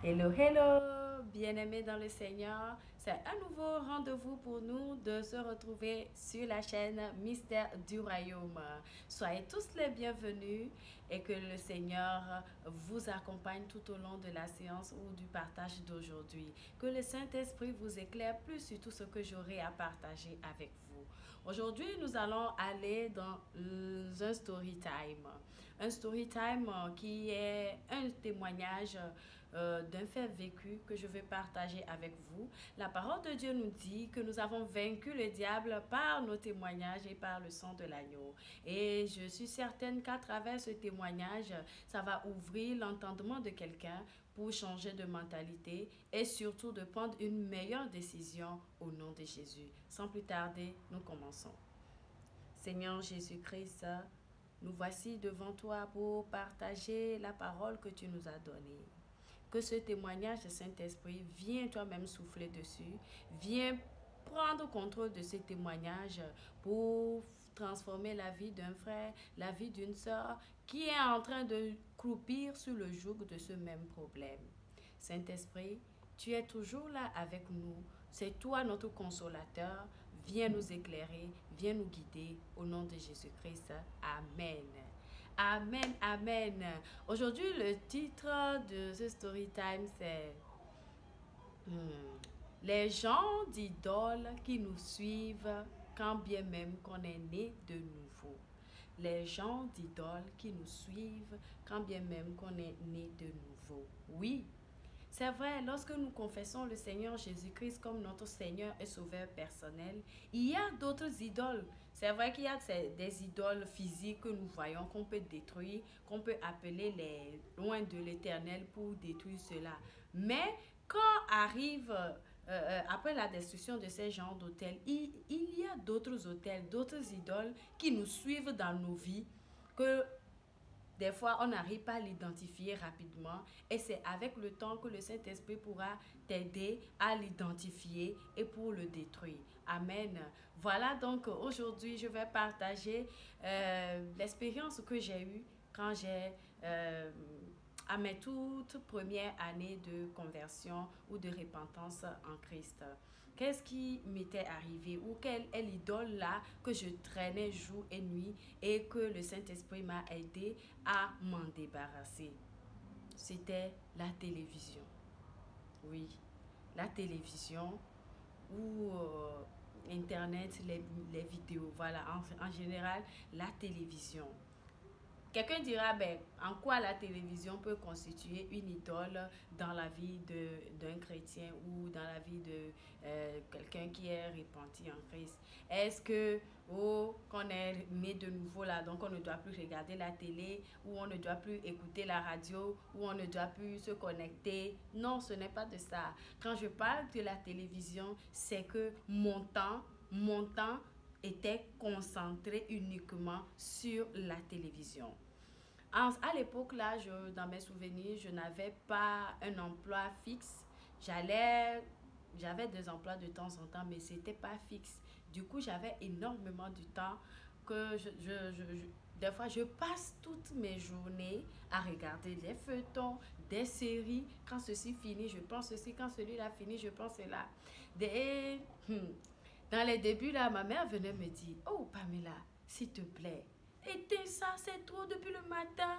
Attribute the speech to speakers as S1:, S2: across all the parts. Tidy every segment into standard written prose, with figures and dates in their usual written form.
S1: Hello, hello, bien-aimés dans le Seigneur. C'est un nouveau rendez-vous pour nous de se retrouver sur la chaîne Mystère du Royaume. Soyez tous les bienvenus et que le Seigneur vous accompagne tout au long de la séance ou du partage d'aujourd'hui. Que le Saint-Esprit vous éclaire plus sur tout ce que j'aurai à partager avec vous. Aujourd'hui, nous allons aller dans un story time. Un story time qui est un témoignage d'un fait vécu que je vais partager avec vous. La parole de Dieu nous dit que nous avons vaincu le diable par nos témoignages et par le sang de l'agneau. Et je suis certaine qu'à travers ce témoignage, ça va ouvrir l'entendement de quelqu'un pour changer de mentalité et surtout de prendre une meilleure décision au nom de Jésus. Sans plus tarder, nous commençons. Seigneur Jésus-Christ, nous voici devant toi pour partager la parole que tu nous as donnée. Que ce témoignage de Saint-Esprit, viens toi-même souffler dessus, viens prendre contrôle de ce témoignage pour transformer la vie d'un frère, la vie d'une sœur qui est en train de croupir sur le joug de ce même problème. Saint-Esprit, tu es toujours là avec nous. C'est toi notre consolateur. Viens nous éclairer, viens nous guider. Au nom de Jésus-Christ. Amen. Amen, amen. Aujourd'hui, le titre de ce story time, c'est Les gens d'idoles qui nous suivent quand bien même qu'on est né de nouveau. Les gens d'idoles qui nous suivent quand bien même qu'on est né de nouveau. Oui, c'est vrai, lorsque nous confessons le Seigneur Jésus-Christ comme notre Seigneur et Sauveur personnel, il y a d'autres idoles. C'est vrai qu'il y a des idoles physiques que nous voyons, qu'on peut détruire, qu'on peut appeler les loin de l'Éternel pour détruire cela. Mais quand arrive, après la destruction de ces genres d'autels, il y a d'autres autels, d'autres idoles qui nous suivent dans nos vies que des fois, on n'arrive pas à l'identifier rapidement et c'est avec le temps que le Saint-Esprit pourra t'aider à l'identifier et pour le détruire. Amen. Voilà donc aujourd'hui, je vais partager l'expérience que j'ai eue quand j'ai à mes toutes premières années de conversion ou de repentance en Christ. Qu'est-ce qui m'était arrivé ou quelle est l'idole là que je traînais jour et nuit et que le Saint-Esprit m'a aidé à m'en débarrasser? C'était la télévision. Oui, la télévision ou Internet, les vidéos. Voilà, en général, la télévision. Quelqu'un dira, ben, en quoi la télévision peut constituer une idole dans la vie d'un chrétien ou dans la vie de quelqu'un qui est repenti en Christ? Est-ce que, oh, qu'on est né de nouveau là, donc on ne doit plus regarder la télé, ou on ne doit plus écouter la radio, ou on ne doit plus se connecter? Non, ce n'est pas de ça. Quand je parle de la télévision, c'est que mon temps était concentré uniquement sur la télévision. À l'époque, là, dans mes souvenirs, je n'avais pas un emploi fixe. J'avais des emplois de temps en temps, mais ce n'était pas fixe. Du coup, j'avais énormément de temps que des fois, je passe toutes mes journées à regarder des feuilletons, des séries. Quand ceci finit, je pense ceci. Quand celui-là finit, je pense cela. Des, Dans les débuts, là, ma mère venait me dire, oh, Pamela, s'il te plaît, éteins ça, c'est trop depuis le matin.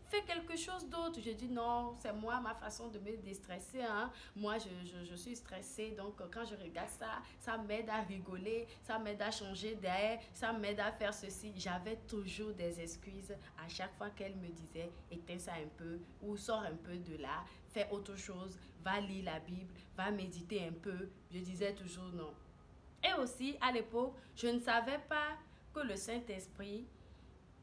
S1: Fais quelque chose d'autre. Je dis non, c'est moi, ma façon de me déstresser. Hein. Moi, je suis stressée. Donc, quand je regarde ça, ça m'aide à rigoler, ça m'aide à changer d'air, ça m'aide à faire ceci. J'avais toujours des excuses à chaque fois qu'elle me disait éteins ça un peu ou sors un peu de là, fais autre chose, va lire la Bible, va méditer un peu. Je disais toujours non. Et aussi, à l'époque, je ne savais pas que le Saint-Esprit,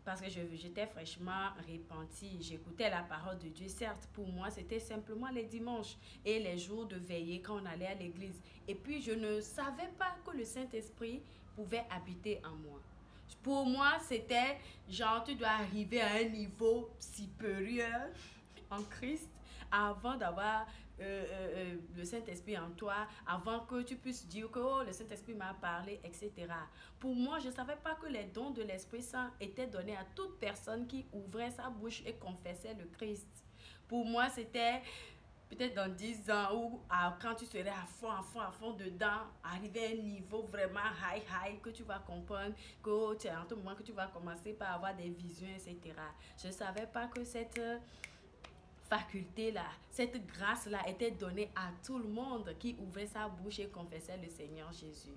S1: parce que j'étais fraîchement repentie, j'écoutais la parole de Dieu. Certes, pour moi, c'était simplement les dimanches et les jours de veillée quand on allait à l'église. Et puis, je ne savais pas que le Saint-Esprit pouvait habiter en moi. Pour moi, c'était genre, tu dois arriver à un niveau supérieur en Christ avant d'avoir le Saint-Esprit en toi, avant que tu puisses dire que oh, le Saint-Esprit m'a parlé, etc. Pour moi, je ne savais pas que les dons de l'Esprit Saint étaient donnés à toute personne qui ouvrait sa bouche et confessait le Christ. Pour moi, c'était peut-être dans 10 ans ou quand tu serais à fond dedans, arriver à un niveau vraiment high, que tu vas comprendre que c'est en tout moment que tu vas commencer par avoir des visions, etc. Je ne savais pas que cette faculté-là, cette grâce-là était donnée à tout le monde qui ouvrait sa bouche et confessait le Seigneur Jésus.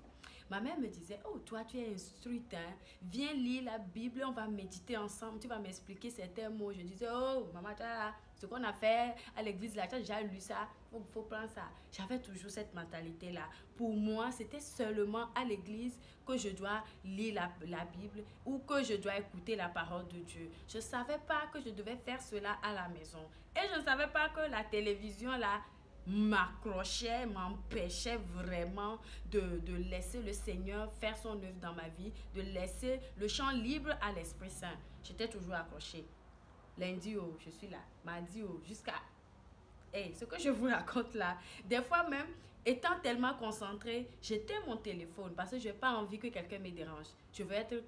S1: Ma mère me disait, oh, toi, tu es instruite, hein? Viens lire la Bible, on va méditer ensemble, tu vas m'expliquer certains mots. Je disais, oh, maman, tu as ce qu'on a fait à l'église, là, tu as déjà lu ça, faut prendre ça. J'avais toujours cette mentalité-là. Pour moi, c'était seulement à l'église que je dois lire la Bible ou que je dois écouter la parole de Dieu. Je ne savais pas que je devais faire cela à la maison. Et je ne savais pas que la télévision, là, m'accrochait, m'empêchait vraiment de laisser le Seigneur faire son œuvre dans ma vie, de laisser le champ libre à l'Esprit Saint. J'étais toujours accrochée. Lundi, oh, je suis là. Mardi, oh, jusqu'à... Hey, ce que je vous raconte là, des fois même, étant tellement concentrée, j'éteins mon téléphone parce que je n'ai pas envie que quelqu'un me dérange. Je veux être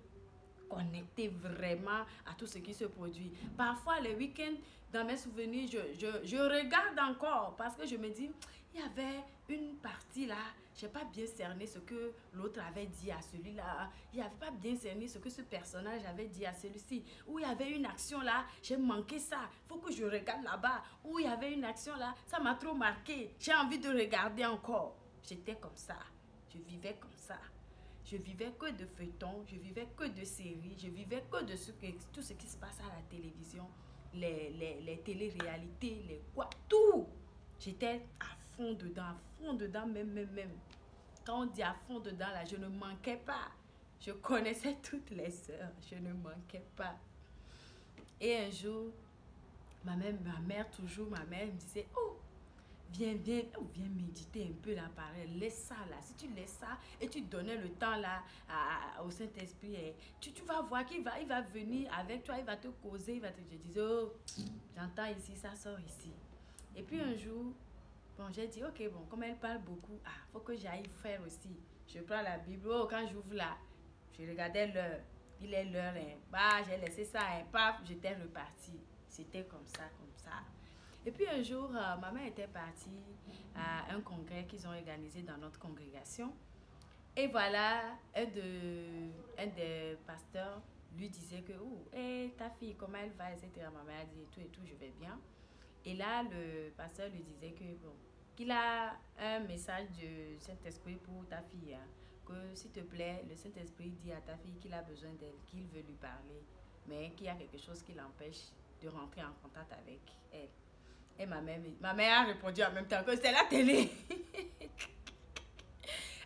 S1: connecté vraiment à tout ce qui se produit. Parfois, les week-ends, dans mes souvenirs, je regarde encore parce que je me dis, il y avait une partie là, je n'ai pas bien cerné ce que l'autre avait dit à celui-là. Il n'avait pas bien cerné ce que ce personnage avait dit à celui-ci. Ou il y avait une action là, j'ai manqué ça, il faut que je regarde là-bas. Ou il y avait une action là, ça m'a trop marqué, j'ai envie de regarder encore. J'étais comme ça, je vivais comme ça. Je vivais que de feuilletons, je vivais que de séries, je vivais que de tout ce qui se passe à la télévision, les télé-réalités, les quoi, tout. J'étais à fond dedans même. Quand on dit à fond dedans, là, je ne manquais pas. Je connaissais toutes les sœurs, je ne manquais pas. Et un jour, ma mère me disait, oh, viens méditer un peu là, pareil. Laisse ça là. Si tu laisses ça et tu donnais le temps là au Saint-Esprit, tu vas voir qu'il va, il va venir avec toi, il va te causer, je disais, oh, j'entends ici, ça sort ici. Et puis un jour, bon, j'ai dit, ok, bon, comme elle parle beaucoup, faut que j'aille faire aussi. Je prends la Bible, oh, quand j'ouvre là, je regardais l'heure. Il est l'heure, j'ai laissé ça, paf, j'étais repartie. C'était comme ça. Et puis un jour, ma mère était partie à un congrès qu'ils ont organisé dans notre congrégation. Et voilà, un des pasteurs lui disait que, oh, hey, ta fille, comment elle va, etc. Ma mère a dit, et tout, je vais bien. Et là, le pasteur lui disait que, bon, qu'il a un message du Saint-Esprit pour ta fille. Hein, que, s'il te plaît, le Saint-Esprit dit à ta fille qu'il a besoin d'elle, qu'il veut lui parler, mais qu'il y a quelque chose qui l'empêche de rentrer en contact avec elle. Et ma mère a répondu en même temps que c'est la télé.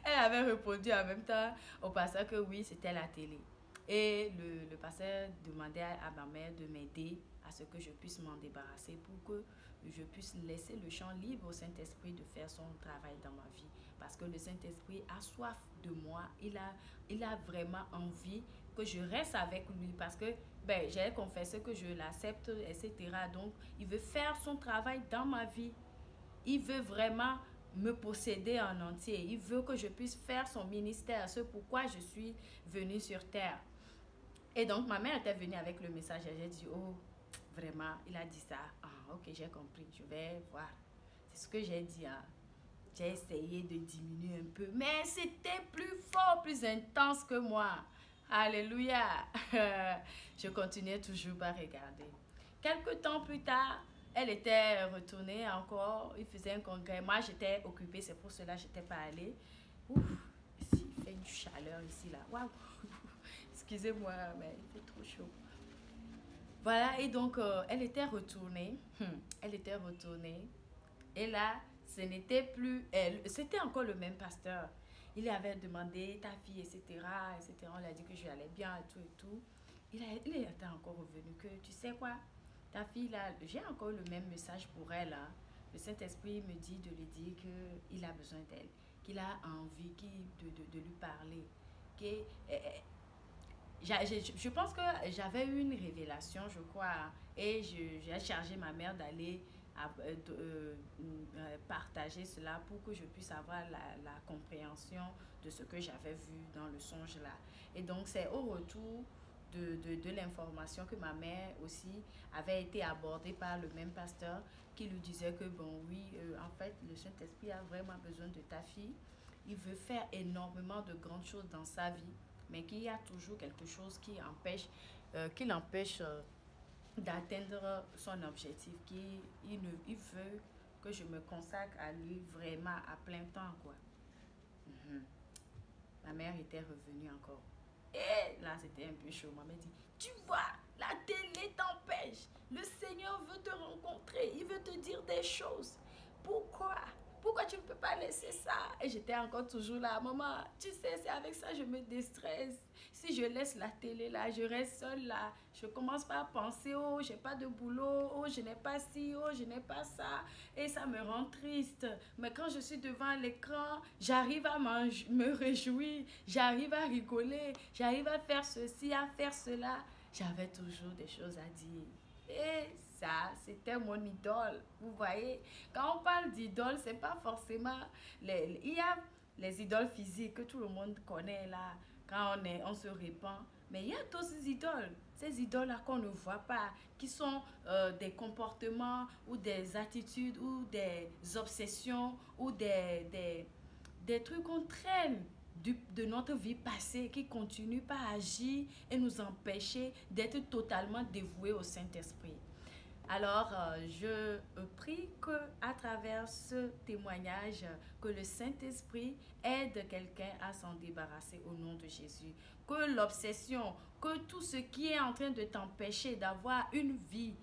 S1: Elle avait répondu en même temps au pasteur que oui, c'était la télé. Et le pasteur demandait à ma mère de m'aider à ce que je puisse m'en débarrasser pour que je puisse laisser le champ libre au Saint-Esprit de faire son travail dans ma vie. Parce que le Saint-Esprit a soif de moi. Il a vraiment envie que je reste avec lui parce que j'ai confessé que je l'accepte, etc. Donc, il veut faire son travail dans ma vie. Il veut vraiment me posséder en entier. Il veut que je puisse faire son ministère. C'est pourquoi je suis venue sur terre. Et donc, ma mère était venue avec le message. J'ai dit, oh, vraiment, il a dit ça. Ah, ok, j'ai compris. Je vais voir. C'est ce que j'ai dit. Hein. J'ai essayé de diminuer un peu. Mais c'était plus fort, plus intense que moi. Alléluia. Je continuais toujours à regarder. Quelque temps plus tard, elle était retournée encore. Il faisait un congrès. Moi, j'étais occupée. C'est pour cela que je n'étais pas allée. Ouf, ici, il fait une chaleur ici, là. Waouh. Excusez-moi, mais il fait trop chaud. Voilà, et donc, elle était retournée. Elle était retournée. Et là, ce n'était plus elle. C'était encore le même pasteur. Il avait demandé ta fille, etc., etc. On lui a dit que je allais bien et tout. Il était encore revenu que, tu sais quoi, ta fille là, j'ai encore le même message pour elle. Hein. Le Saint-Esprit me dit de lui dire qu'il a besoin d'elle, qu'il a envie de lui parler. Je pense que j'avais eu une révélation, je crois, et j'ai chargé ma mère d'aller partager cela pour que je puisse avoir la compréhension de ce que j'avais vu dans le songe là. Et donc c'est au retour de l'information que ma mère aussi avait été abordée par le même pasteur qui lui disait que, bon, oui, en fait, le Saint-Esprit a vraiment besoin de ta fille. Il veut faire énormément de grandes choses dans sa vie, mais qu'il y a toujours quelque chose qui l'empêche d'atteindre son objectif, il veut que je me consacre à lui vraiment à plein temps, quoi. Mhm. Ma mère était revenue encore. Et là, c'était un peu chaud. Ma mère dit, tu vois, la télé t'empêche. Le Seigneur veut te rencontrer. Il veut te dire des choses. Pourquoi? Pourquoi tu ne peux pas laisser ça? Et j'étais encore toujours là. Maman, tu sais, c'est avec ça que je me déstresse. Si je laisse la télé là, je reste seule là. Je commence pas à penser, oh, j'ai pas de boulot, oh, je n'ai pas ci, oh, je n'ai pas ça. Et ça me rend triste. Mais quand je suis devant l'écran, j'arrive à me réjouir, j'arrive à rigoler, j'arrive à faire ceci, à faire cela. J'avais toujours des choses à dire. Et ça, c'était mon idole. Vous voyez, quand on parle d'idole, c'est pas forcément... il y a les idoles physiques que tout le monde connaît là, quand on se répand. Mais il y a d'autres idoles. Ces idoles-là qu'on ne voit pas, qui sont des comportements ou des attitudes ou des obsessions ou des trucs qu'on traîne de notre vie passée qui continuent pas à agir et nous empêcher d'être totalement dévoués au Saint-Esprit. Alors, je prie que à travers ce témoignage, que le Saint-Esprit aide quelqu'un à s'en débarrasser au nom de Jésus. Que l'obsession, que tout ce qui est en train de t'empêcher d'avoir une vie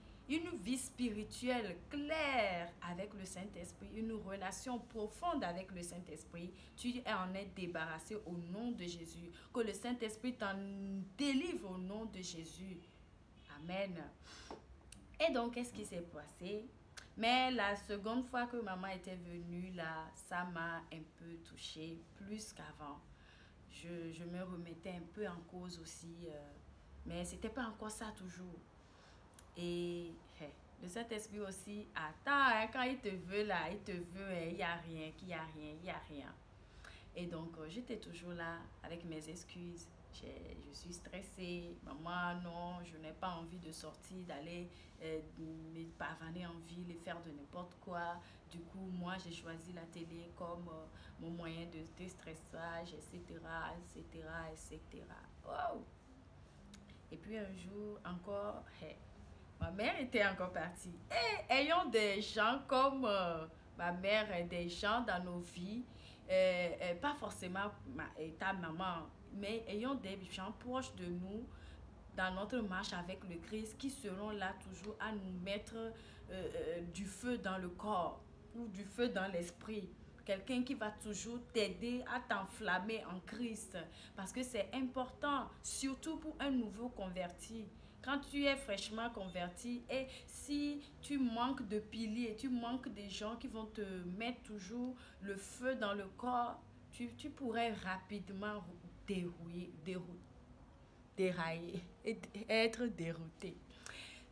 S1: spirituelle claire avec le Saint-Esprit, une relation profonde avec le Saint-Esprit, tu en es débarrassé au nom de Jésus. Que le Saint-Esprit t'en délivre au nom de Jésus. Amen. Et donc, qu'est-ce qui s'est passé? Mais la seconde fois que maman était venue, là, ça m'a un peu touchée, plus qu'avant. Je me remettais un peu en cause aussi, mais c'était pas encore ça toujours. Et le Saint-Esprit aussi attend, hein, quand il te veut là, il te veut, il n'y a rien, qu'il n'y a rien, il n'y a rien. Et donc, j'étais toujours là avec mes excuses. Je suis stressée. Maman, non, je n'ai pas envie de sortir, d'aller me pavaner en ville et faire de n'importe quoi. Du coup, moi, j'ai choisi la télé comme mon moyen de déstressage, etc., etc., etc. Wow! Et puis un jour encore, ma mère était encore partie. Et ayons des gens comme ma mère, des gens dans nos vies, pas forcément ta maman, mais ayons des gens proches de nous dans notre marche avec le Christ qui seront là toujours à nous mettre du feu dans le corps ou du feu dans l'esprit. Quelqu'un qui va toujours t'aider à t'enflammer en Christ. Parce que c'est important, surtout pour un nouveau converti. Quand tu es fraîchement converti et si tu manques de piliers, tu manques des gens qui vont te mettre toujours le feu dans le corps, tu pourrais rapidement dérailler et être dérouté.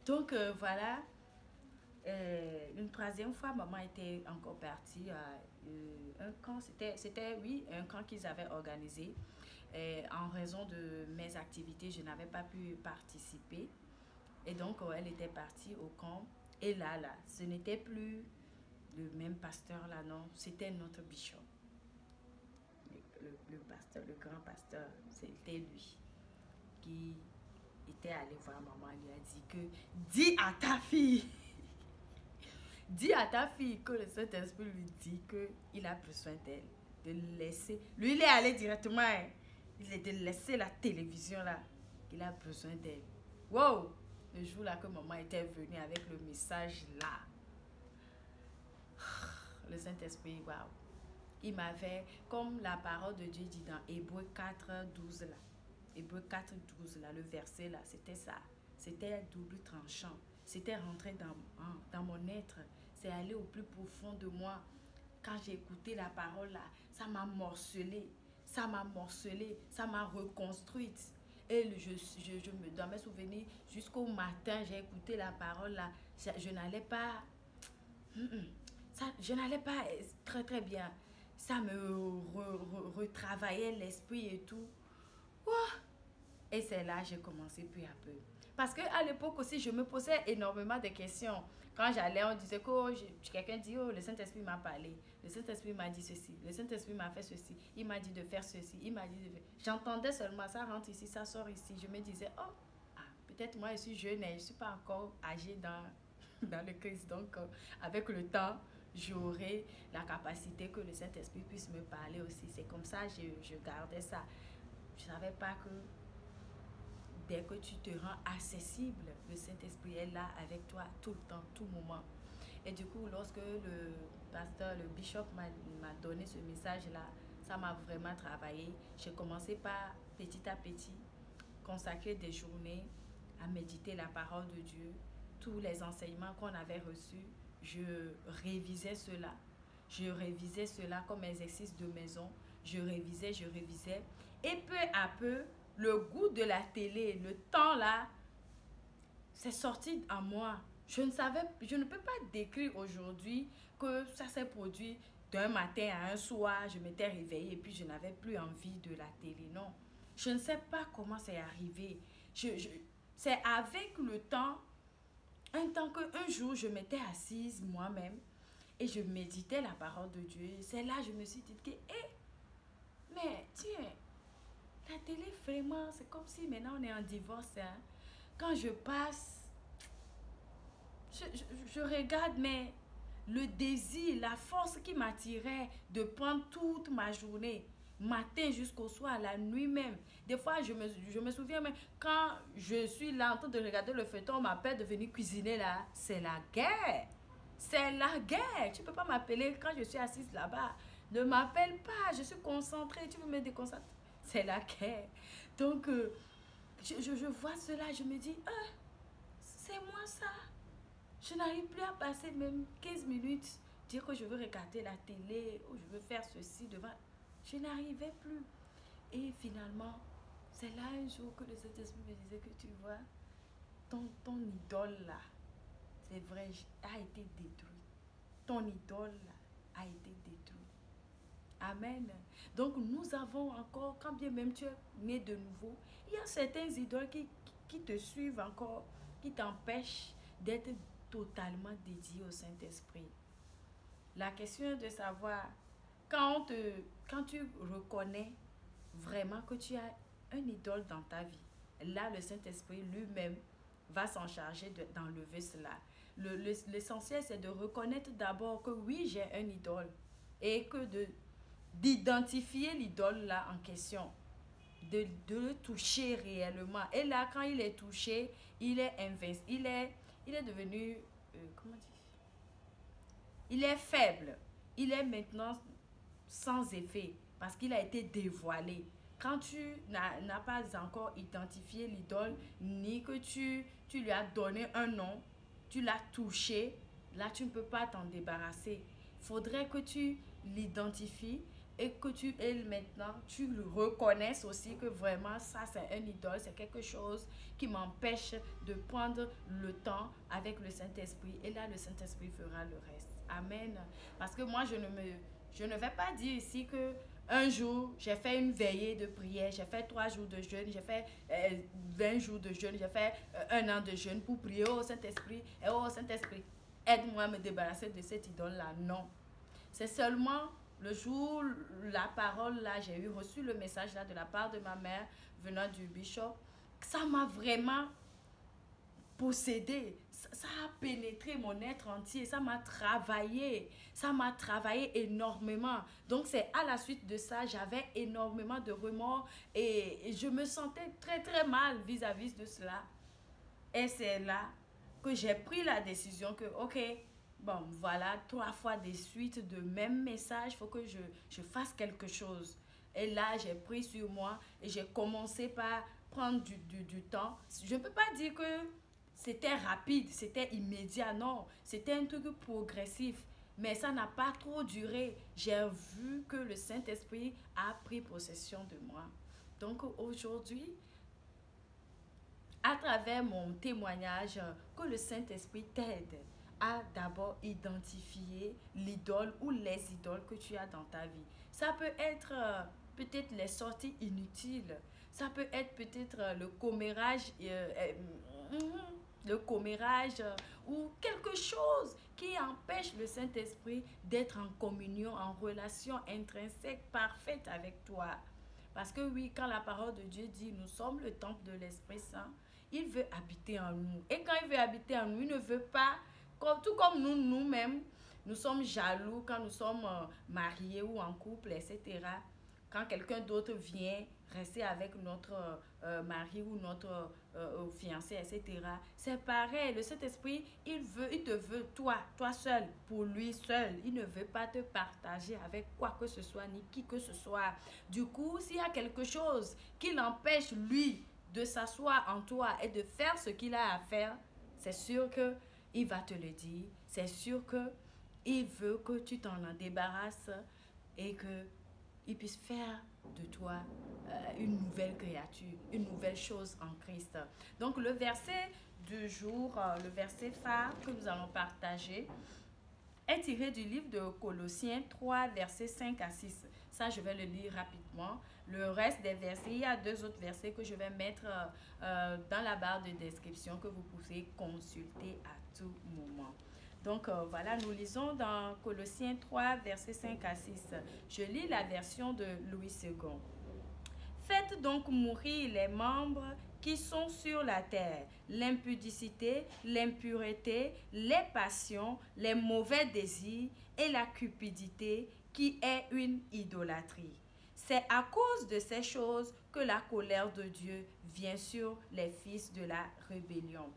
S1: Donc voilà, une troisième fois, maman était encore partie à un camp, oui, un camp qu'ils avaient organisé. En raison de mes activités, je n'avais pas pu participer. Et donc, elle était partie au camp. Et là, ce n'était plus le même pasteur là, non, c'était notre bishop. Le pasteur, le grand pasteur, c'était lui qui était allé voir maman. Il lui a dit que, dis à ta fille, dis à ta fille que le Saint-Esprit lui dit qu'il a besoin d'elle. De laisser. Lui, il est allé directement. Hein. Il est de laisser la télévision là. Il a besoin d'elle. Wow! Le jour là que maman était venue avec le message là. Le Saint-Esprit, waouh! Il m'avait, comme la parole de Dieu dit dans Hébreux 4, 12 là. Hébreux 4, 12 là, le verset là, c'était ça. C'était double tranchant. C'était rentré dans mon être. C'est allé au plus profond de moi. Quand j'ai écouté la parole là, ça m'a morcelé. Ça m'a morcelé. Ça m'a reconstruite. Et dans mes souvenirs, jusqu'au matin, j'ai écouté la parole là. Je n'allais pas... je n'allais pas très très bien. Ça me retravaillait l'esprit et tout. Ouah. Et c'est là que j'ai commencé peu à peu. Parce qu'à l'époque aussi, je me posais énormément de questions. Quand j'allais, on disait que quelqu'un dit, oh, le Saint-Esprit m'a parlé. Le Saint-Esprit m'a dit ceci. Le Saint-Esprit m'a fait ceci. Il m'a dit de faire ceci. Il m'a dit de faire... J'entendais seulement ça rentre ici, ça sort ici. Je me disais, oh, ah, peut-être moi je suis jeune et je ne suis pas encore âgée dans le Christ. Donc, avec le temps, j'aurai la capacité que le Saint-Esprit puisse me parler aussi. C'est comme ça que je gardais ça. Je ne savais pas que dès que tu te rends accessible, le Saint-Esprit est là avec toi tout le temps, tout moment. Et du coup, lorsque le pasteur, le bishop m'a donné ce message-là, ça m'a vraiment travaillé. J'ai commencé par, petit à petit, consacrer des journées à méditer la parole de Dieu. Tous les enseignements qu'on avait reçus, je révisais cela. Je révisais cela comme exercice de maison. Je révisais. Et peu à peu, le goût de la télé, le temps là, c'est sorti en moi. Je ne peux pas décrire aujourd'hui que ça s'est produit d'un matin à un soir, je m'étais réveillée et puis je n'avais plus envie de la télé. Non, je ne sais pas comment c'est arrivé. C'est avec le temps, un jour, je m'étais assise moi-même et je méditais la parole de Dieu. C'est là que je me suis dit que, mais tiens, la télé, vraiment, c'est comme si maintenant on est en divorce. Hein. Quand je passe, je regarde, mais le désir, la force qui m'attirait de prendre toute ma journée, matin jusqu'au soir, la nuit même. Des fois, je me souviens même, quand je suis là en train de regarder le feuilleton, on m'appelle de venir cuisiner là. C'est la guerre. C'est la guerre. Tu ne peux pas m'appeler quand je suis assise là-bas. Ne m'appelle pas, je suis concentrée. Tu veux me déconcentrer? C'est la guerre. Donc, je vois cela, je me dis, ah, c'est moi ça. Je n'arrive plus à passer même 15 minutes, dire que je veux regarder la télé ou je veux faire ceci devant. Je n'arrivais plus. Et finalement, c'est là un jour que le Saint-Esprit me disait que tu vois, ton idole là, c'est vrai, a été détruit. Ton idole là, a été détruit. Amen. Donc nous avons encore, quand bien même tu es né de nouveau, il y a certains idoles qui te suivent encore, qui t'empêchent d'être totalement dédié au Saint-Esprit. La question est de savoir, quand tu reconnais vraiment que tu as un idole dans ta vie, là le Saint-Esprit lui-même va s'en charger d'enlever cela. L'essentiel c'est de reconnaître d'abord que oui, j'ai un idole et que d'identifier l'idole là en question, de le toucher réellement. Et là, quand il est touché, il est invincible, il est devenu, comment dire, il est faible, il est maintenant sans effet parce qu'il a été dévoilé. Quand tu n'as pas encore identifié l'idole, ni que tu lui as donné un nom, tu l'as touché, là tu ne peux pas t'en débarrasser. Il faudrait que tu l'identifies et que maintenant tu le reconnaisses aussi que vraiment ça c'est un idole, c'est quelque chose qui m'empêche de prendre le temps avec le Saint-Esprit, et là le Saint-Esprit fera le reste. Amen. Parce que moi je ne vais pas dire ici que un jour j'ai fait une veillée de prière, j'ai fait 3 jours de jeûne, j'ai fait 20 jours de jeûne, j'ai fait 1 an de jeûne pour prier au Saint-Esprit, et oh Saint-Esprit aide-moi à me débarrasser de cette idole là. Non, c'est seulement le jour, la parole là, j'ai reçu le message là de la part de ma mère venant du bishop. Ça m'a vraiment possédé. Ça a pénétré mon être entier. Ça m'a travaillé. Ça m'a travaillé énormément. Donc c'est à la suite de ça, j'avais énormément de remords et je me sentais très très mal vis-à-vis de cela. Et c'est là que j'ai pris la décision que, ok, bon, voilà, 3 fois des suites de même message, il faut que je fasse quelque chose. Et là, j'ai pris sur moi et j'ai commencé par prendre du temps. Je ne peux pas dire que c'était rapide, c'était immédiat, non. C'était un truc progressif. Mais ça n'a pas trop duré. J'ai vu que le Saint-Esprit a pris possession de moi. Donc aujourd'hui, à travers mon témoignage, que le Saint-Esprit t'aide à d'abord identifier l'idole ou les idoles que tu as dans ta vie. Ça peut être peut-être les sorties inutiles. Ça peut être peut-être le commérage, le commérage ou quelque chose qui empêche le Saint-Esprit d'être en communion, en relation intrinsèque, parfaite avec toi. Parce que oui, quand la parole de Dieu dit nous sommes le temple de l'Esprit Saint, il veut habiter en nous. Et quand il veut habiter en nous, il ne veut pas, tout comme nous, nous-mêmes, nous sommes jaloux quand nous sommes mariés ou en couple, etc. Quand quelqu'un d'autre vient rester avec notre mari ou notre fiancé, etc. C'est pareil, le Saint-Esprit, il te veut toi seul, pour lui seul. Il ne veut pas te partager avec quoi que ce soit, ni qui que ce soit. Du coup, s'il y a quelque chose qui l'empêche, lui, de s'asseoir en toi et de faire ce qu'il a à faire, c'est sûr que il va te le dire. C'est sûr que il veut que tu t'en débarrasses et que il puisse faire de toi une nouvelle créature, une nouvelle chose en Christ. Donc le verset du jour, le verset phare que nous allons partager est tiré du livre de Colossiens 3, versets 5 à 6. Ça, je vais le lire rapidement. Le reste des versets, il y a deux autres versets que je vais mettre dans la barre de description que vous pouvez consulter à tout moment. Donc voilà, nous lisons dans Colossiens 3, versets 5 à 6. Je lis la version de Louis II. Faites donc mourir les membres qui sont sur la terre, l'impudicité, l'impureté, les passions, les mauvais désirs et la cupidité qui est une idolâtrie. C'est à cause de ces choses que la colère de Dieu vient sur les fils de la rébellion.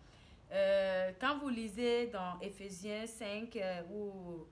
S1: Quand vous lisez dans Éphésiens 5 ou